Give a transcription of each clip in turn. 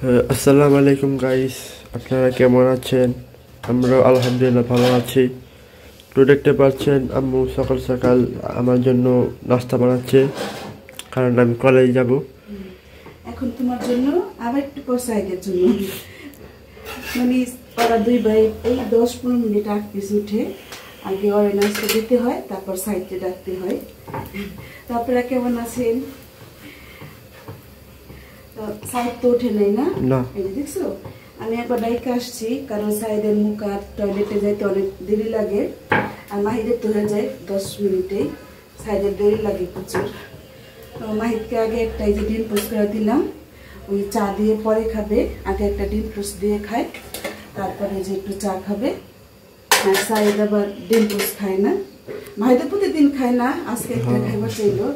আসসালামু আলাইকুম গাইস, আপনারা কেমন আছেন? আমরা আলহামদুলিল্লাহ ভালো আছি। তো দেখতে পাচ্ছেন আম্মু সকাল সকাল আমার জন্য নাস্তা বানাচ্ছে, কারণ আমি কলেজে যাব। এখন তোমার জন্য আবার একটু সাইডের জন্য মানে ওরা দুই ভাই এই 10-15 মিনিট আগ পিছ উঠে আগে ওরা নাস্তা দিতে হয়, তারপর সাইডে ডাকতে হয়। তারপরে কেমন আছেন? সাইড তো উঠে নেই না, এই যে দেখছো আমি একবার ডাইকে আসছি, কারণ সাইডের মুখ আর টয়লেটে যাইতে অনেক দেরি লাগে, আর মাহিদের তো হয়ে যায় 10 মিনিটেই, সাইডের দেরি লাগে প্রচুর। তো মাহিদকে আগে একটা এই যে ডিম পোস্ট করে দিলাম, ওই চা দিয়ে পরে খাবে, আগে একটা ডিম পোস্ট দিয়ে খায়, তারপরে যে একটু চা খাবে। আর সাইড আবার ডিম পোস্ট খায় না, মাহিদে প্রতিদিন খায় না, আজকে একটা খাইবার চাইলো।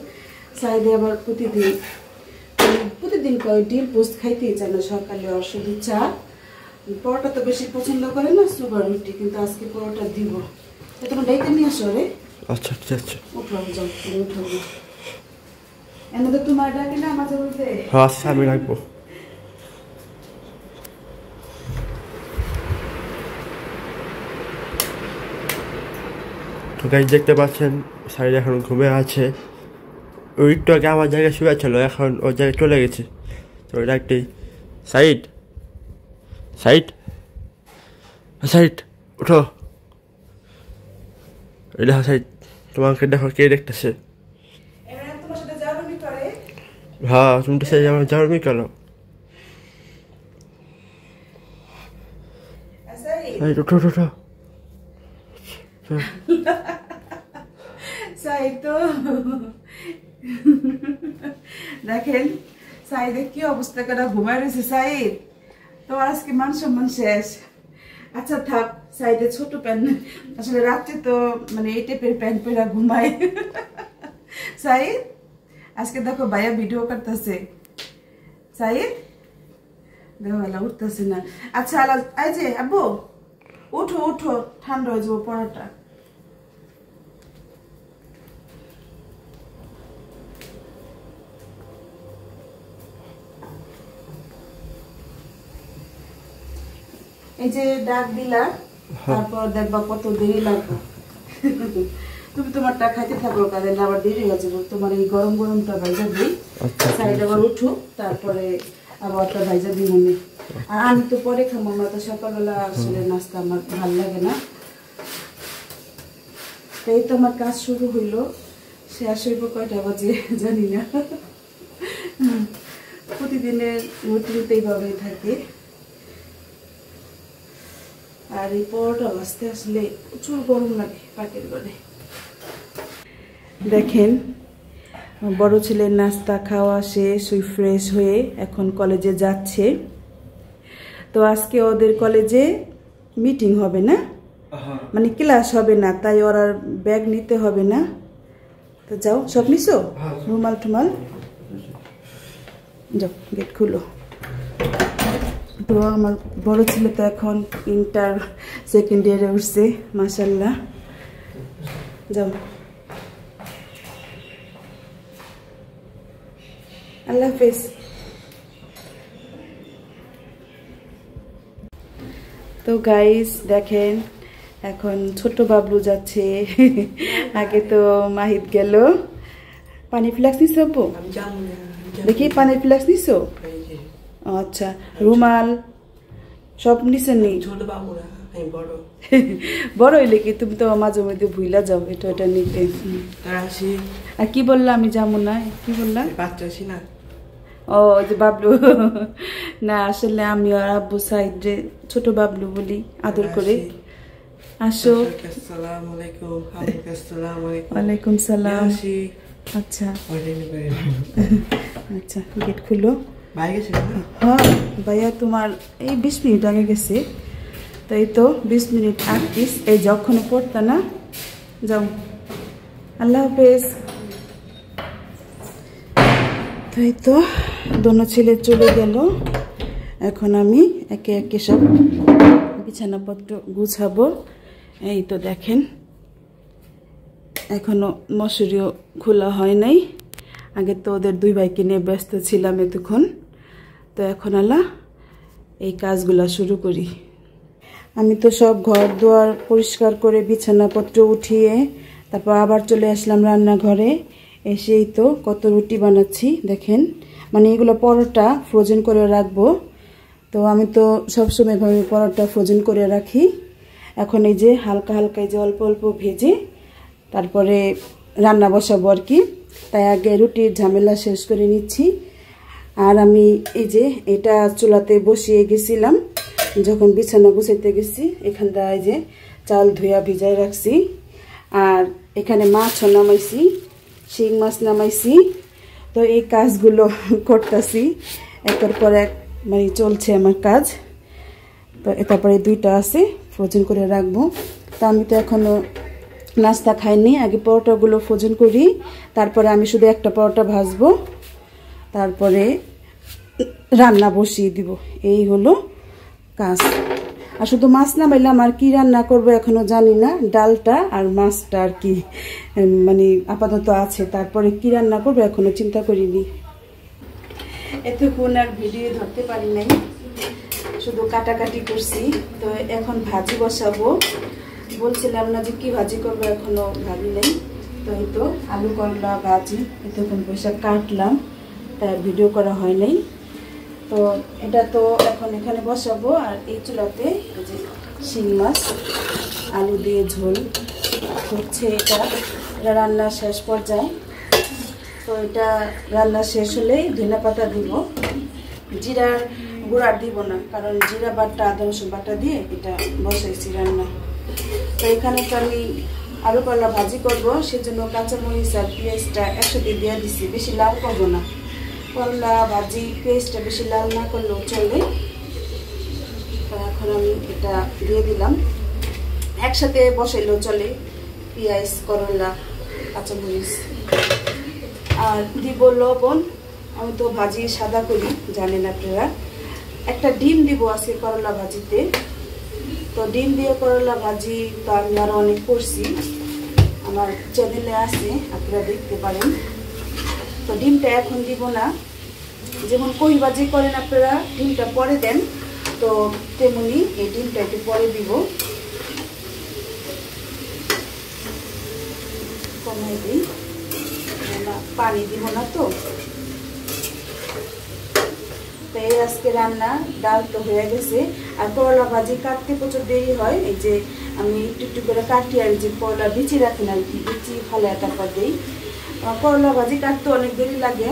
সাইডে আবার প্রতিদিন কয় ডিম পোস্ট খাইতেই চায় না, সকালে আর শুধু চা। পরোটা তো বেশি পছন্দ করে না, সুগার রুটি, কিন্তু আজকে পরোটা দিব। তোমার ডাইকে নিয়ে আসো রে। আচ্ছা ঠিক আছে, উঠো যাও, উঠো। এনে তোমার ডাকে না মাঝে বলতে। হ্যাঁ আচ্ছা, আমি রাখবো। তো গাইস দেখতে পাচ্ছেন সাইড এখন ঘুমে আছে। ওই একটু আগে আমার জায়গায় শুয়ে ছিল, এখন ওর জায়গায় চলে গেছে। তো ওইটা একটি সাইড সাইড সাইড উঠো, এটা সাইড। তোমাকে দেখো কে দেখতেছে। হ্যাঁ তুমি তো সেই আমার যাওয়ার কেন? উঠো উঠো। দেখেন সাইদের কি অবস্থা করে ঘুমায় রয়েছে। সাইদ তোমার আজকে মান সম্মান শেষ। আচ্ছা থাক, সাইডে ছোট প্যান্ট, আসলে রাত্রে তো মানে এই টাইপের প্যান্ট পরে ঘুমায়। সাইদ আজকে দেখো ভাইয়া ভিডিও করতেছে, সাইদ দেখো উঠতেছে না। আচ্ছা এই যে আব্বু উঠো উঠো, ঠান্ডা হয়ে যাবো পরোটা। এই যে ডাক দিলা, তারপর দেখবা কত দেরি লাগবে। তুমি তোমারটা খাইতে থাকো, কারণ আবার দেরি হয়ে যাবে। তোমার এই গরম গরমটা ভাইজা দিই, সাইড আবার উঠো, তারপরে আবার একটা ভাইজা দিই মনে। আর আমি তো পরে খাবো, আমরা তো সকালবেলা আসলে নাস্তা আমার ভালো লাগে না। এই তো আমার কাজ শুরু হইলো, শেষ হইব কয়টা বাজে জানি না। প্রতিদিনের রুটিনতে এইভাবেই থাকে। আর এই পরোটা বাজতে আসলে প্রচুর গরম লাগে পাটের ঘরে। দেখেন বড় ছেলের নাস্তা খাওয়া শেষ, ওই ফ্রেশ হয়ে এখন কলেজে যাচ্ছে। তো আজকে ওদের কলেজে মিটিং হবে না, মানে ক্লাস হবে না, তাই ওর আর ব্যাগ নিতে হবে না। তো যাও, সব নিছো, রুমাল টুমাল, যাও গেট খুলো। তো আমার বড় ছেলে তো এখন ইন্টার সেকেন্ড ইয়ারে উঠছে, মাশাআল্লাহ। যাও, আল্লাহ হাফেজ। তো গাইস দেখেন এখন ছোট বাবলু যাচ্ছে। আগে তো মাহিদ গেল। পানি ফ্লাক্স নিছো আপু? দেখি পানির ফ্লাক্স নিছো? আচ্ছা, রুমাল সব নিছেন নি? বড় হইলে কি তুমি তো মাঝে মধ্যে ভুইলা যাও এটা ওটা নিতে। আর কি বললা আমি যাবো না? কি বললা? ও ওই যে বাবলু। না আসলে আমি আর আব্বু সাইডে ছোট বাবলু বলি আদর করে। আসো। ওয়ালাইকুম সালাম। আচ্ছা আচ্ছা, গেট খুলো। হ্যাঁ ভাইয়া তোমার এই 20 মিনিট আগে গেছে, তাই তো 20 মিনিট আগ পিস। এই যখন পড়তা না, যাও, আল্লাহ হাফেজ। তাই তো দোনো ছেলে চলে গেল, এখন আমি একে একে সব বিছানাপত্র গুছাবো। এই তো দেখেন এখনো মশুরিও খোলা হয় নাই, আগে তো ওদের দুই ভাইকে নিয়ে ব্যস্ত ছিলাম এতক্ষণ। তো এখন আল্লাহ এই কাজগুলো শুরু করি। আমি তো সব ঘর দুয়ার পরিষ্কার করে বিছানাপত্র উঠিয়ে তারপর আবার চলে আসলাম রান্নাঘরে। এসেই তো কত রুটি বানাচ্ছি দেখেন, মানে এগুলো পরোটা ফ্রোজেন করে রাখবো। তো আমি তো সবসময় ভাবে পরোটা ফ্রোজেন করে রাখি। এখন এই যে হালকা হালকা এই যে অল্প অল্প ভেজে তারপরে রান্না বসাবো আর কি। তাই আগে রুটির ঝামেলা শেষ করে নিচ্ছি। আর আমি এই যে এটা চুলাতে বসিয়ে গেছিলাম যখন বিছানা গুছাইতে গেছি। এখানটা এই যে চাল ধুয়া ভিজাই রাখছি। আর এখানে মাছও নামাইছি, শিং মাছ নামাইছি। তো এই কাজগুলো করতেছি একের পর এক, মানে চলছে আমার কাজ। তো তারপরে দুইটা আছে ফ্রোজেন করে রাখবো। তো আমি তো এখনো নাস্তা খাইনি, আগে পরোটাগুলো ফ্রোজেন করি, তারপরে আমি শুধু একটা পরোটা ভাজবো, তারপরে রান্না বসিয়ে দিব। এই হলো কাজ। আর শুধু মাছ নামাইলাম, আর কি রান্না করব এখনো জানি না। ডালটা আর মাছটা আর কি মানে আপাতত আছে, তারপরে কি রান্না করব এখনো চিন্তা করিনি। এতক্ষণ আর ভিডিও ধরতে পারি নাই, শুধু কাটাকাটি করছি। তো এখন ভাজি বসাবো। বলছিলাম না যে কি ভাজি করবো, এখনো ভাবি নাই। তো এই তো আলু করলা ভাজি এতক্ষণ পয়সা কাটলাম, তাই ভিডিও করা হয় নাই। তো এটা তো এখন এখানে বসাবো। আর এই চুলাতে এই যে শিং মাছ আলু দিয়ে ঝোল হচ্ছে। এটা রান্না শেষ পর্যায়ে। তো এটা রান্না শেষ হলেই ধনে পাতা দিব, জিরার গুঁড়া দিব না, কারণ জিরা বাটা আদা রসুন বাটা দিয়ে এটা বসাইছি রান্না। তো এখানে তো আমি আলু করলা ভাজি করব, সেজন্য কাঁচামরিচ আর পেঁয়াজটা একসাথে দিয়ে দিচ্ছি। বেশি লাল করবো না, করলা ভাজি পেঁয়াজটা বেশি লাল না করলেও চলবে। তো এখন আমি এটা দিয়ে দিলাম, একসাথে বসাইলেও চলে, পেঁয়াজ করলা কাঁচামরিচ। আর দিব লবণ। আমি তো ভাজি সাদা করি, জানেন আপনারা। একটা ডিম দিব আজকে করলা ভাজিতে। তো ডিম দিয়ে করলা ভাজি তো আমি আরো অনেক করছি, আমার চ্যানেলে আছে, আপনারা দেখতে পারেন। তো ডিমটা এখন দিব না, যেমন কই ভাজি করেন আপনারা ডিমটা পরে দেন, তো তেমনি এই ডিমটা একটু পরে দিব। কমাই দিই, পানি দিব না। তো এই আজকে রান্না। ডাল তো হয়ে গেছে। আর করলা ভাজি কাটতে প্রচুর দেরি হয়। এই যে আমি একটু একটু করে কাটি, আর যে করলা বিচি রাখেন আর কি, বিচি ফালে তারপর দিই। করলা ভাজি কাটতে অনেক দেরি লাগে,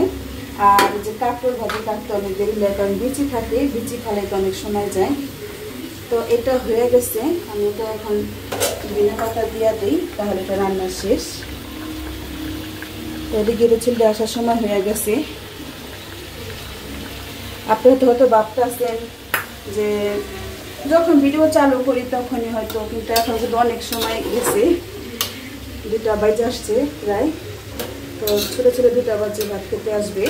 আর যে কাঁকড় ভাজি কাটতে অনেক দেরি লাগে, কারণ বিচি থাকে, বিচি ফালাইতে অনেক সময় যায়। তো এটা হয়ে গেছে, আমি এটা এখন ধনে পাতা দিয়ে দিই, তাহলে এটা রান্না শেষ। তো এদিকে চুলে আসার সময় হয়ে গেছে। আপনারা তো হয়তো ভাবতেছেন যে যখন ভিডিও চালু করি তখনই হয়তো, কিন্তু এখন কিন্তু অনেক সময় গেছে, 2টা বাজে আসছে প্রায়। তো ছোটো ছোটো 2টা বাজে ভাত খেতে আসবে।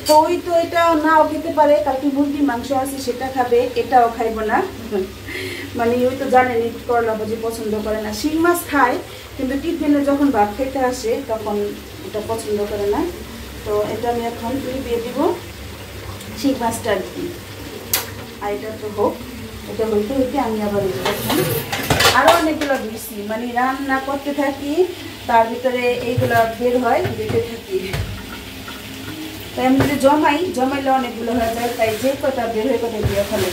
তো ওই তো এটা নাও খেতে পারে, কালকে মুরগির মাংস আছে সেটা খাবে, এটাও খাইব না। মানে ওই তো জানেনি করলা ভাজি পছন্দ করে না। শিং মাছ খায়, কিন্তু টিফিনে যখন ভাত খেতে আসে তখন এটা পছন্দ করে না। তো এটা আমি এখন দিয়ে দিব শিং মাছটা আর কি। আর এটা তো হোক, এটা হইতে হইতে আমি আবার আরও অনেকগুলো দিয়েছি, মানে রান্না করতে থাকি, তার ভিতরে এইগুলো বের হয়, দিতে থাকি। তাই আমি যদি জমাইলে অনেকগুলো হয়ে যায়, তাই যে কটা বের হয়ে কটা দিয়ে ফেলে।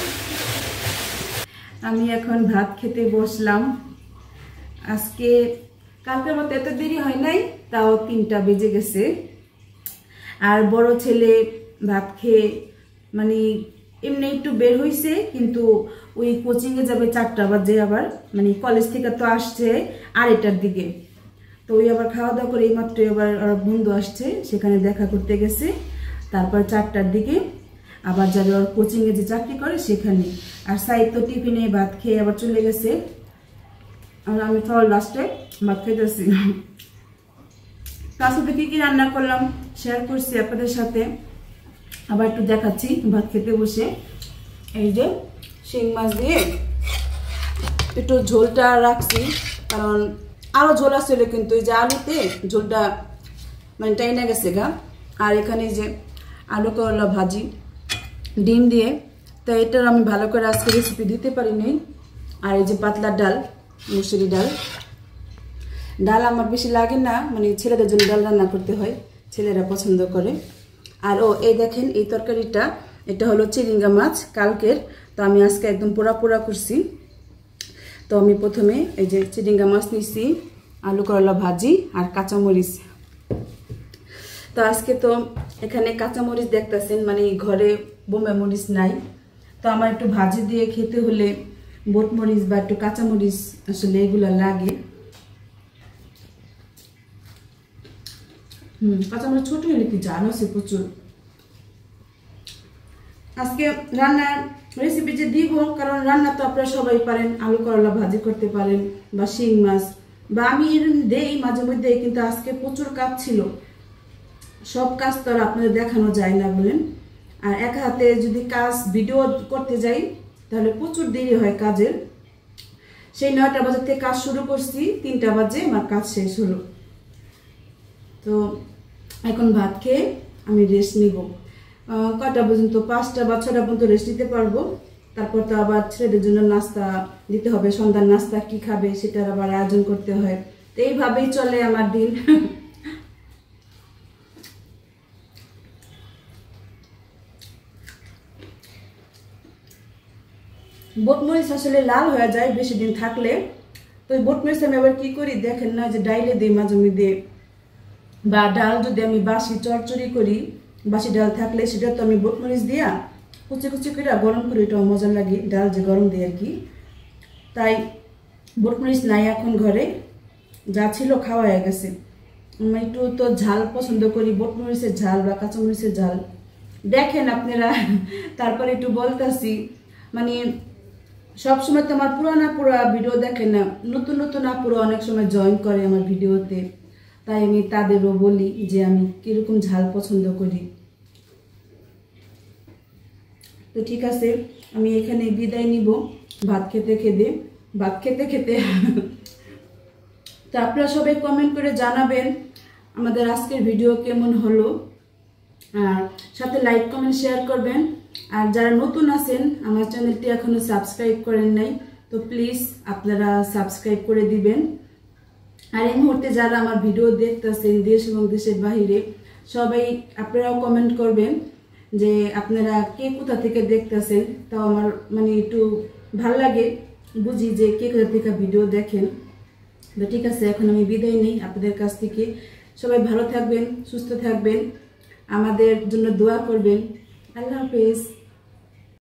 আমি এখন ভাত খেতে বসলাম। আজকে কালকের মতো এত দেরি হয় নাই, তাও 3টা বেজে গেছে। আর বড় ছেলে ভাত খেয়ে মানে এমনি একটু বের হয়েছে, কিন্তু ওই কোচিংয়ে যাবে 4টা বাজে, আবার মানে কলেজ থেকে তো আসছে 8টার দিকে। তো ওই আবার খাওয়া দাওয়া করে এইমাত্র আবার বন্ধু আসছে, সেখানে দেখা করতে গেছে। তারপর 4টার দিকে আবার যাবে ওর কোচিংয়ে যে চাকরি করে সেখানে। আর সাইড তো টিফিনে ভাত খেয়ে আবার চলে গেছে। আর আমি সবার লাস্টে ভাত খাইতেছি। তার সাথে কি রান্না করলাম শেয়ার করছি আপনাদের সাথে, আবার একটু দেখাচ্ছি। ভাত খেতে বসে এই যে শিং মাছ দিয়ে একটু ঝোলটা রাখছি, কারণ আরও ঝোল আসলে, কিন্তু এই যে আলুতে ঝোলটা মানে টাইনা গেছে গা। আর এখানে যে আলু করলা ভাজি, ডিম দিয়ে। তো এটার আমি ভালো করে আজকে রেসিপি দিতে পারিনি। আর এই যে পাতলা ডাল, মুসুরি ডাল। ডাল আমার বেশি লাগে না, মানে ছেলেদের জন্য ডাল রান্না করতে হয়, ছেলেরা পছন্দ করে। আর এই দেখেন এই তরকারিটা, এটা হলো চিরিঙ্গা মাছ কালকের, তো আমি আজকে একদম পোড়া পোড়া করছি। তো আমি প্রথমে এই যে চিরিঙ্গা মাছ নিছি, আলু করলা ভাজি আর কাঁচামরিচ। তো আজকে তো এখানে কাঁচামরিচ দেখতেছেন, মানে ঘরে বোম্বে মরিচ নাই, তো আমার একটু ভাজি দিয়ে খেতে হলে বোট মরিচ বা একটু কাঁচামরিচ আসলে এগুলো লাগে। কাঁচামরিচ ছোট হলে কি জানো সে প্রচুর। আজকে রান্নার রেসিপি যে দিব, কারণ রান্না তো আপনারা সবাই পারেন, আলু করলা ভাজি করতে পারেন বা শিং মাছ, বা আমি দেই মাঝে মধ্যে, কিন্তু আজকে প্রচুর কাজ ছিল, সব কাজ তো আর আপনাদের দেখানো যায় না বলেন। আর এক হাতে যদি কাজ ভিডিও করতে যাই তাহলে প্রচুর দেরি হয় কাজের। সেই 9টা বাজে থেকে কাজ শুরু করছি, 3টা বাজে আমার কাজ শেষ হলো। তো এখন ভাত খেয়ে আমি রেস্ট নিব। কয়টা পর্যন্ত, 5টা বা 6টা পর্যন্ত রেস্ট নিতে পারবো। তারপর তো আবার ছেলেদের জন্য নাস্তা দিতে হবে, সন্ধ্যার নাস্তা কি খাবে সেটার আবার আয়োজন করতে হয়। তো এইভাবেই চলে আমার দিন। বোটমরিচ আসলে লাল হয়ে যায় বেশি দিন থাকলে। তো বোটমরিচ আমি আবার কি করি দেখেন না, যে ডাইলে দিই মাঝে মধ্যে, বা ডাল যদি আমি বাসি চড়চড়ি করি, বাসি ডাল থাকলে সেটা তো আমি বোটমরিচ দিয়া কুচি কুচি করে গরম করি, এটাও মজা লাগে, ডাল যে গরম দিই আর কি। তাই বোটমরিচ নাই এখন ঘরে, যা ছিল খাওয়া হয়ে গেছে। আমি একটু তো ঝাল পছন্দ করি, বোটমরিচের ঝাল বা কাঁচামরিচের ঝাল দেখেন আপনারা। তারপরে একটু বলতেছি, মানে সবসময় তো আমার পুরা ভিডিও দেখেন না, নতুন নতুন আপুরা অনেক সময় জয়েন করে আমার ভিডিওতে, তাই আমি তাদেরও বলি যে আমি কিরকম ঝাল পছন্দ করি। তো ঠিক আছে, আমি এখানে বিদায় নিব ভাত খেতে খেতে। তো আপনারা সবাই কমেন্ট করে জানাবেন আমাদের আজকের ভিডিও কেমন হলো, আর সাথে লাইক কমেন্ট শেয়ার করবেন। আর যারা নতুন আছেন আমার চ্যানেলটি এখনো সাবস্ক্রাইব করেন নাই, তো প্লিজ আপনারা সাবস্ক্রাইব করে দিবেন। আর এই মুহূর্তে যারা আমার ভিডিও দেখতেছেন দেশ এবং দেশের বাহিরে, সবাই আপনারাও কমেন্ট করবেন যে আপনারা কে কোথা থেকে দেখতেছেন, তাও আমার মানে একটু ভালো লাগে, বুঝি যে কে কোথা থেকে ভিডিও দেখেন। তো ঠিক আছে, এখন আমি বিদায় নেই আপনাদের কাছ থেকে। সবাই ভালো থাকবেন, সুস্থ থাকবেন, আমাদের জন্য দোয়া করবেন। আল্লাহ হাফেজ।